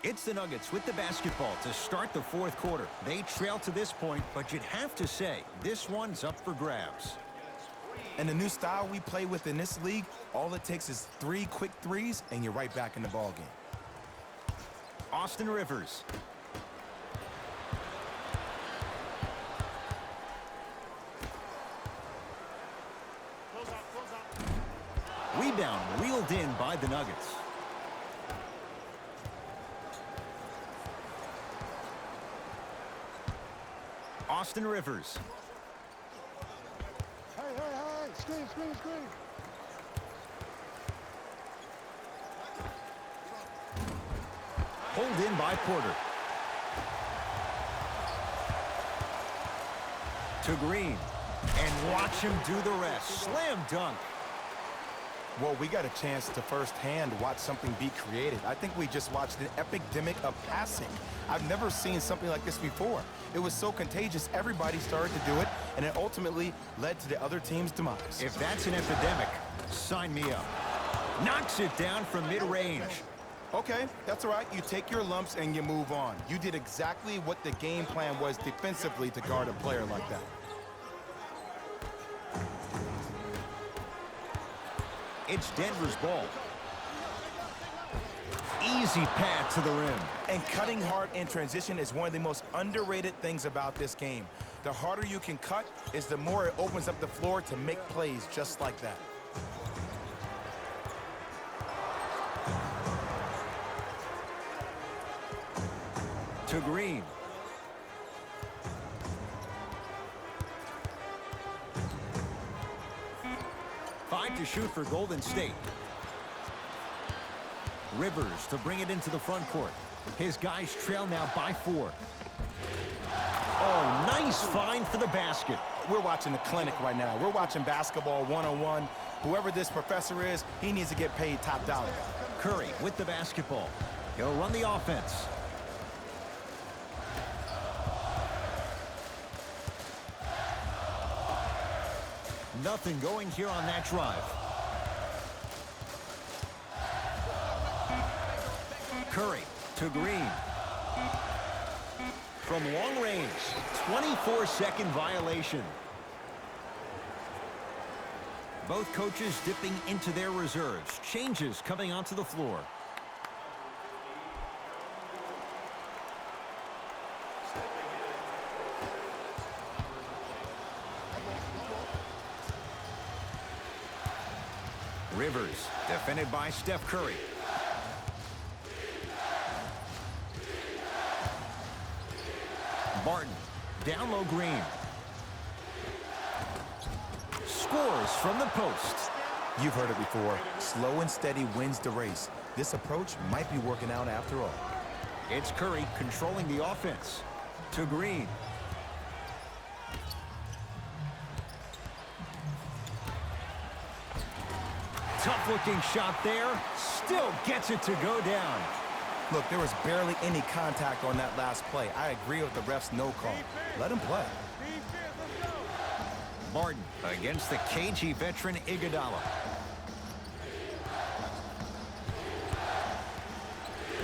It's the Nuggets with the basketball to start the fourth quarter. They trail to this point, but you'd have to say this one's up for grabs. And the new style we play with in this league, all it takes is 3 quick threes, and you're right back in the ballgame. Austin Rivers. Rebound reeled in by the Nuggets. Austin Rivers. Hey, screen. Pulled in by Porter. To Green. And watch him do the rest. Slam dunk. Well, we got a chance to firsthand watch something be created. I think we just watched an epidemic of passing. I've never seen something like this before. It was so contagious, everybody started to do it, and it ultimately led to the other team's demise. If that's an epidemic, sign me up. Knocks it down from mid-range. Okay, that's all right. You take your lumps and you move on. You did exactly what the game plan was defensively to guard a player like that. It's Denver's ball. Easy pad to the rim. And cutting hard in transition is one of the most underrated things about this game. The harder you can cut is the more it opens up the floor to make plays just like that. To Green. Five to shoot for Golden State. Rivers to bring it into the front court. His guys trail now by 4. Oh, nice find for the basket. We're watching the clinic right now. We're watching basketball 101. Whoever this professor is, he needs to get paid top dollar. Curry with the basketball. He'll run the offense. Nothing going here on that drive. Curry to Green. From long range, 24-second violation. Both coaches dipping into their reserves. Changes coming onto the floor. Rivers, defended by Steph Curry. Barton, down low Green. Scores from the post. You've heard it before. Slow and steady wins the race. This approach might be working out after all. It's Curry controlling the offense. To Green. Tough-looking shot there. Still gets it to go down. Look, there was barely any contact on that last play. I agree with the ref's no call. Let him play. Barton against the KG veteran Iguodala.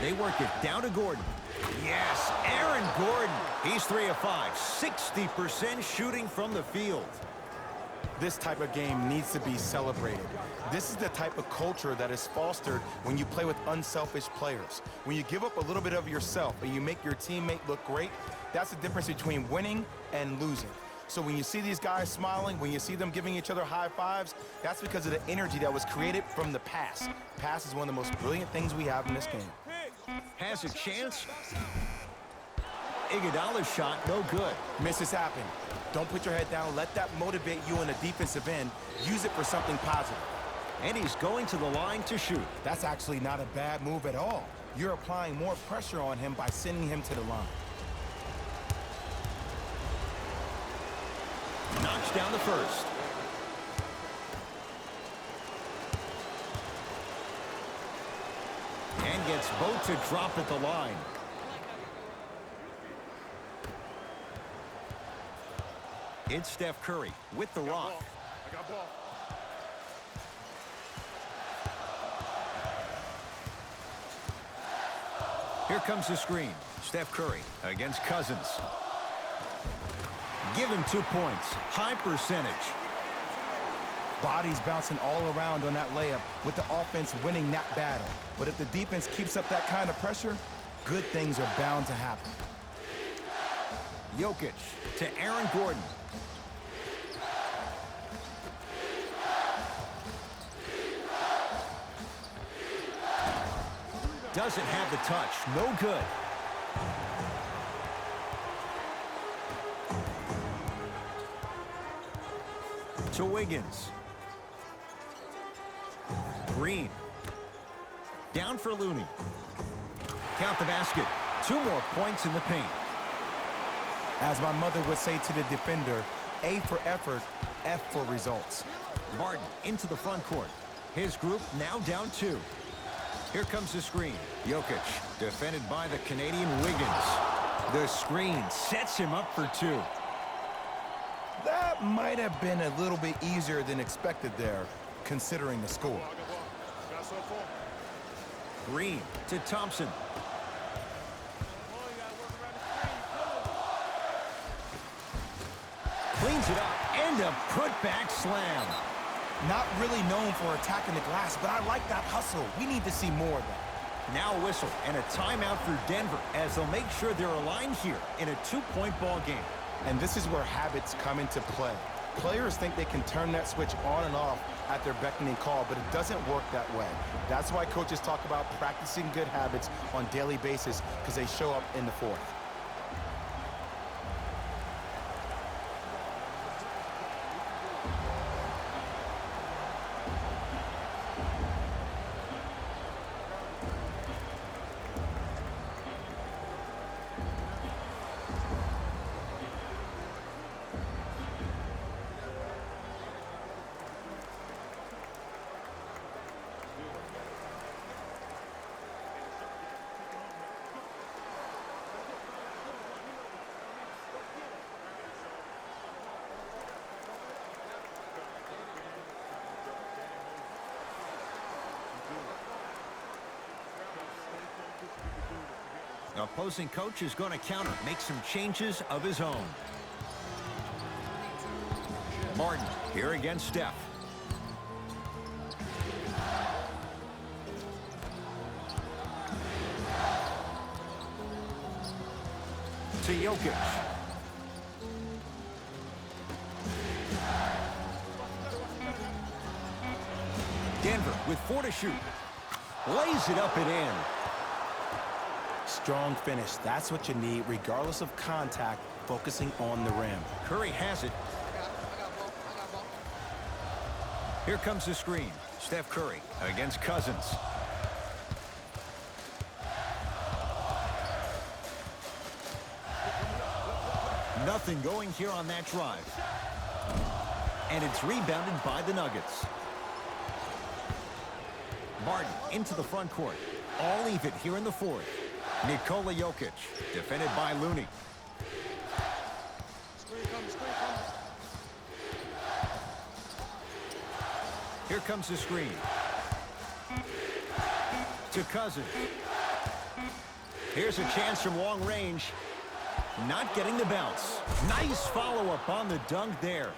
They work it down to Gordon. Yes, Aaron Gordon. He's 3 of 5, 60% shooting from the field. This type of game needs to be celebrated. This is the type of culture that is fostered when you play with unselfish players. When you give up a little bit of yourself and you make your teammate look great, that's the difference between winning and losing. So when you see these guys smiling, when you see them giving each other high fives, that's because of the energy that was created from the pass. Pass is one of the most brilliant things we have in this game. Has a chance. Iguodala's shot, no good. Misses happen. Don't put your head down. Let that motivate you on the defensive end. Use it for something positive. And he's going to the line to shoot. That's actually not a bad move at all. You're applying more pressure on him by sending him to the line. Knocks down the first. And gets both to drop at the line. It's Steph Curry with the rock. I got ball. Here comes the screen. Steph Curry against Cousins. Give him 2 points. High percentage. Bodies bouncing all around on that layup with the offense winning that battle. But if the defense keeps up that kind of pressure, good things are bound to happen. Jokic to Aaron Gordon. Doesn't have the touch. No good. To Wiggins. Green. Down for Looney. Count the basket. 2 more points in the paint. As my mother would say to the defender, A for effort, F for results. Martin into the front court. His group now down 2. Here comes the screen. Jokic, defended by the Canadian Wiggins. The screen sets him up for 2. That might have been a little bit easier than expected there, considering the score. Green to Thompson. Cleans it up, and a putback slam. Not really known for attacking the glass, but I like that hustle. We need to see more of that. Now a whistle and a timeout for Denver as they'll make sure they're aligned here in a 2-point ball game. And this is where habits come into play. Players think they can turn that switch on and off at their beckoning call, but it doesn't work that way. That's why coaches talk about practicing good habits on a daily basis, because they show up in the fourth. The opposing coach is going to counter, make some changes of his own. Martin here against Steph. To Jokic. Denver with 4 to shoot. Lays it up and in. Strong finish. That's what you need, regardless of contact, focusing on the rim. Curry has it. Here comes the screen. Steph Curry against Cousins. Nothing going here on that drive. And it's rebounded by the Nuggets. Martin into the front court. All even here in the fourth. Nikola Jokic, defended by Looney. Here comes the screen. To Cousins. Here's a chance from long range. Not getting the bounce. Nice follow-up on the dunk there.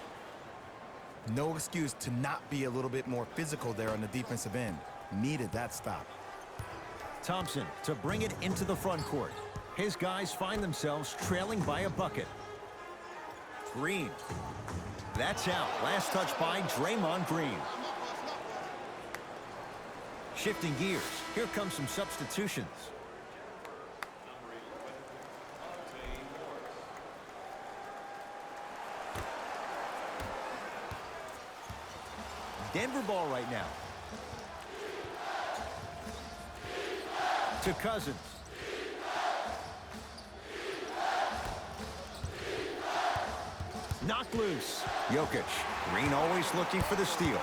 No excuse to not be a little bit more physical there on the defensive end. Needed that stop. Thompson to bring it into the front court. His guys find themselves trailing by a bucket. Green. That's out. Last touch by Draymond Green. Shifting gears. Here comes some substitutions. Denver ball right now. To Cousins. Knocked loose. Jokic. Green always looking for the steal.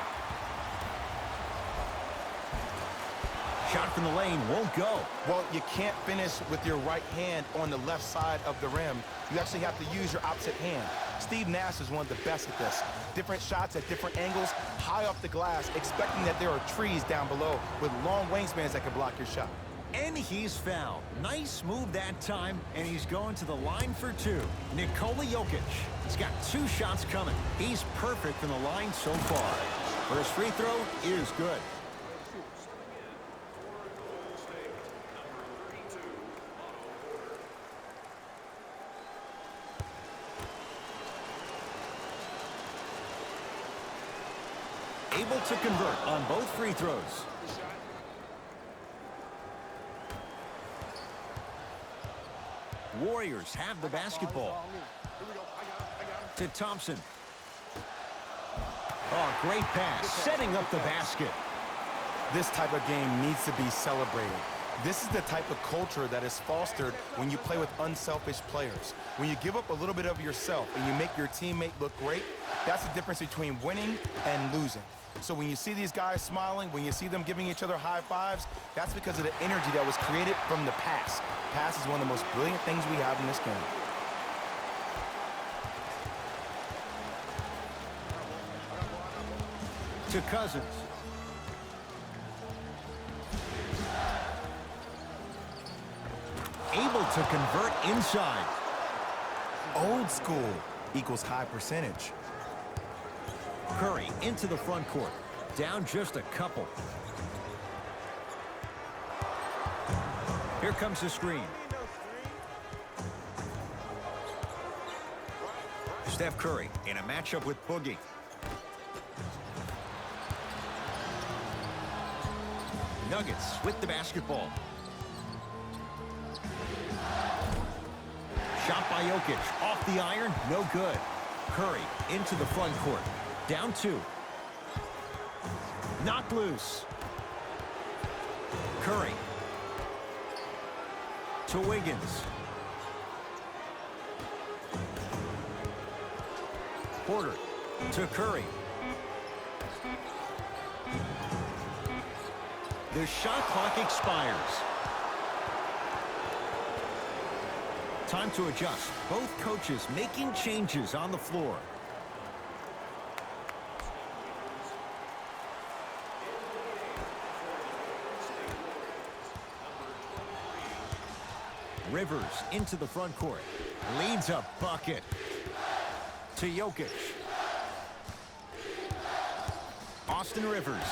Shot from the lane won't go. Well, you can't finish with your right hand on the left side of the rim. You actually have to use your opposite hand. Steve Nash is one of the best at this. Different shots at different angles, high off the glass, expecting that there are trees down below with long wingspans that can block your shot. And he's fouled. Nice move that time, and he's going to the line for two. Nikola Jokic. He's got 2 shots coming. He's perfect from the line so far. First free throw is good. Able to convert on both free throws. Warriors have the basketball. To Thompson. Oh, great pass. Setting up the basket. This type of game needs to be celebrated. This is the type of culture that is fostered when you play with unselfish players. When you give up a little bit of yourself and you make your teammate look great, that's the difference between winning and losing. So when you see these guys smiling, when you see them giving each other high fives, that's because of the energy that was created from the pass. Pass is one of the most brilliant things we have in this game. To Cousins. Able to convert inside. Old school equals high percentage. Curry into the front court. Down just a couple. Here comes the screen. Steph Curry in a matchup with Boogie. Nuggets with the basketball. Shot by Jokic. Off the iron. No good. Curry into the front court. Down 2. Knocked loose. Curry. To Wiggins. Porter. To Curry. The shot clock expires. Time to adjust. Both coaches making changes on the floor. Rivers into the front court. Leads a bucket. To Jokic. Austin Rivers.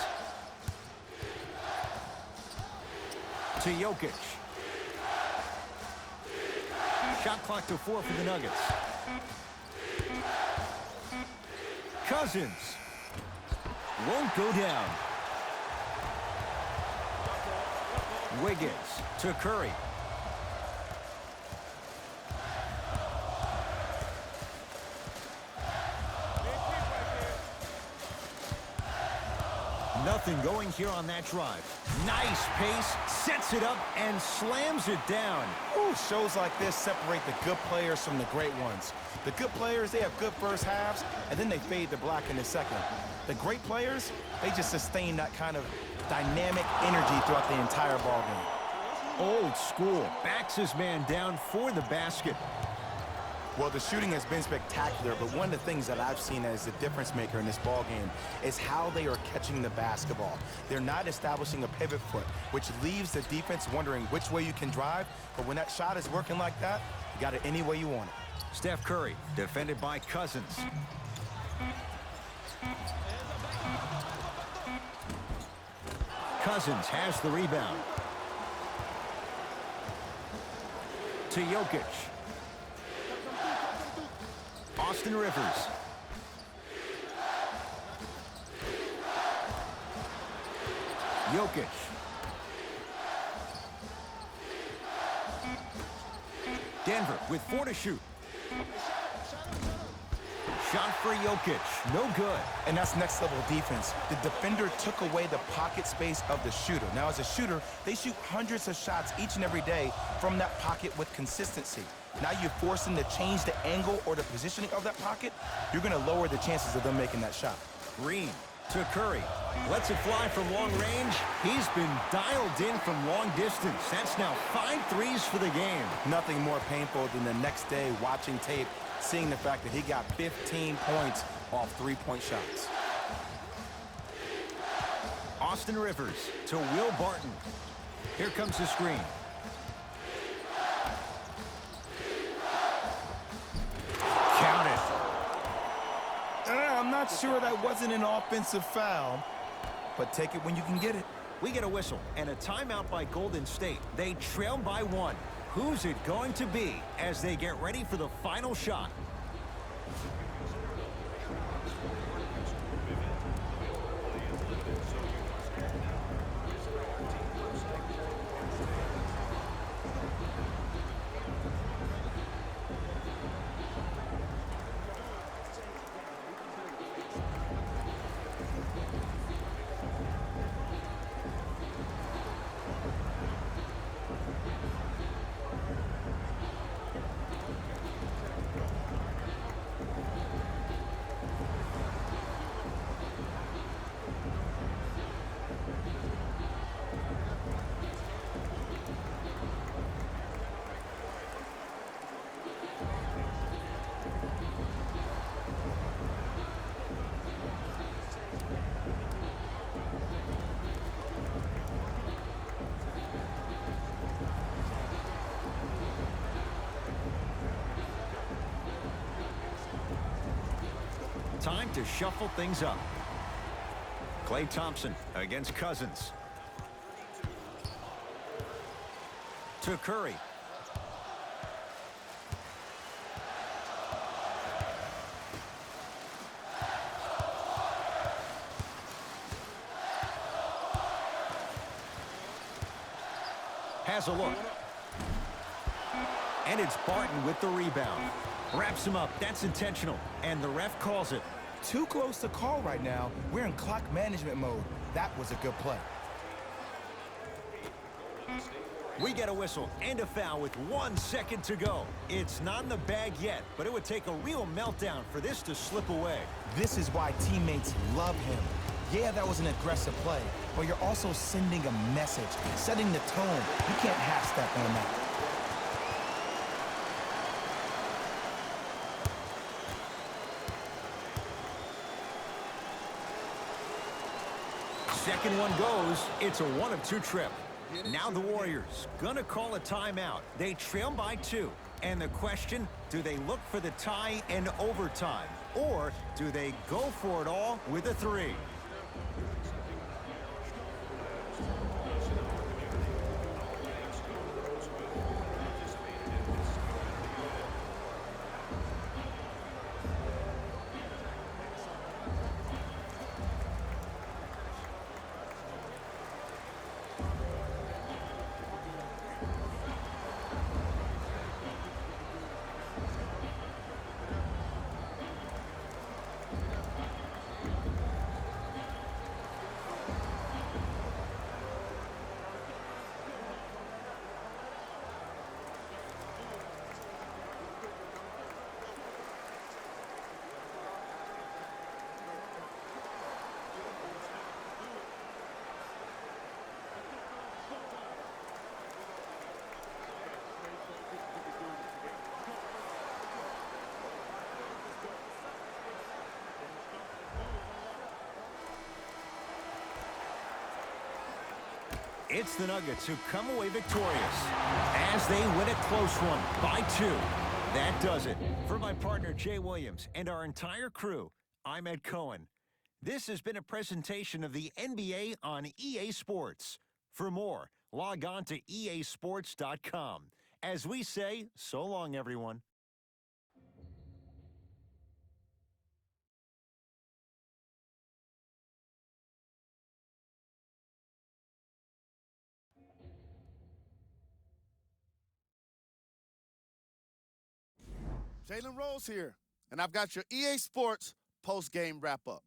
To Jokic. Shot clock to 4 for the Nuggets. Cousins. Won't go down. Wiggins to Curry. Nothing going here on that drive. Nice pace, sets it up, and slams it down. Ooh, shows like this separate the good players from the great ones. The good players, they have good first halves, and then they fade to black in the second. The great players, they just sustain that kind of dynamic energy throughout the entire ballgame. Old school. Backs his man down for the basket. Well, the shooting has been spectacular, but one of the things that I've seen as the difference maker in this ball game is how they are catching the basketball. They're not establishing a pivot foot, which leaves the defense wondering which way you can drive, but when that shot is working like that, you got it any way you want it. Steph Curry, defended by Cousins. Cousins has the rebound. To Jokic. Austin Rivers. Jokic. Denver with 4 to shoot. Shot for Jokic. No good. And that's next level defense. The defender took away the pocket space of the shooter. Now, as a shooter, they shoot hundreds of shots each and every day from that pocket with consistency. Now you force them to change the angle or the positioning of that pocket, you're going to lower the chances of them making that shot. Green to Curry. Lets it fly from long range. He's been dialed in from long distance. That's now 5 threes for the game. Nothing more painful than the next day watching tape, seeing the fact that he got 15 points off 3-point shots. Austin Rivers to Will Barton. Here comes the screen. Count it. I'm not sure that wasn't an offensive foul, but take it when you can get it. We get a whistle and a timeout by Golden State. They trail by 1. Who's it going to be as they get ready for the final shot? Time to shuffle things up. Klay Thompson against Cousins. To Curry. Has a look. And it's Barton with the rebound. Wraps him up. That's intentional. And the ref calls it. Too close to call right now. We're in clock management mode. That was a good play. We get a whistle and a foul with 1 second to go. It's not in the bag yet, but it would take a real meltdown for this to slip away. This is why teammates love him. Yeah, that was an aggressive play, but you're also sending a message, setting the tone. You can't half-step on that. Second one goes. It's a 1 of 2 trip. Now the Warriors gonna call a timeout. They trail by 2. And the question, do they look for the tie in overtime? Or do they go for it all with a 3? It's the Nuggets who come away victorious as they win a close one by 2. That does it. For my partner, Jay Williams, and our entire crew, I'm Ed Cohen. This has been a presentation of the NBA on EA Sports. For more, log on to easports.com. As we say, so long, everyone. Jalen Rose here, and I've got your EA Sports post-game wrap-up.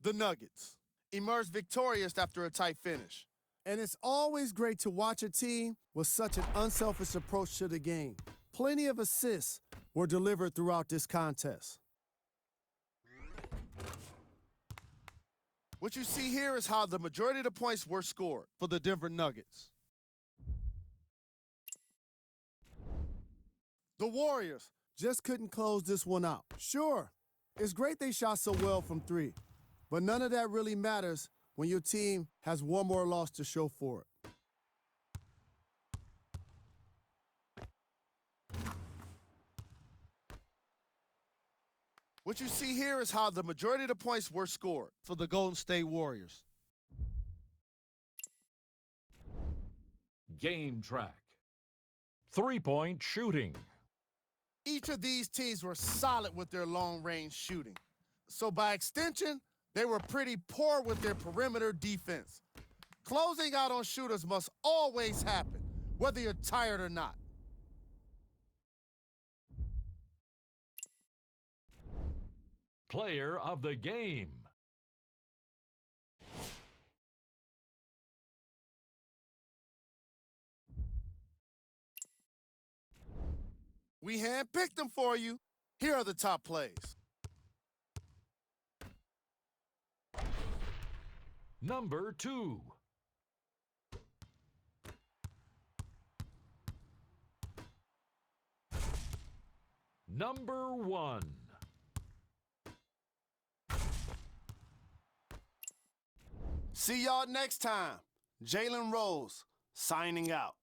The Nuggets emerged victorious after a tight finish. And it's always great to watch a team with such an unselfish approach to the game. Plenty of assists were delivered throughout this contest. What you see here is how the majority of the points were scored for the Denver Nuggets. The Warriors just couldn't close this one out. Sure, it's great they shot so well from 3, but none of that really matters when your team has one more loss to show for it. What you see here is how the majority of the points were scored for the Golden State Warriors. Game track. 3-point shooting. Each of these teams were solid with their long-range shooting. So by extension, they were pretty poor with their perimeter defense. Closing out on shooters must always happen, whether you're tired or not. Player of the game. We handpicked them for you. Here are the top plays. Number 2. Number 1. See y'all next time. Jalen Rose, signing out.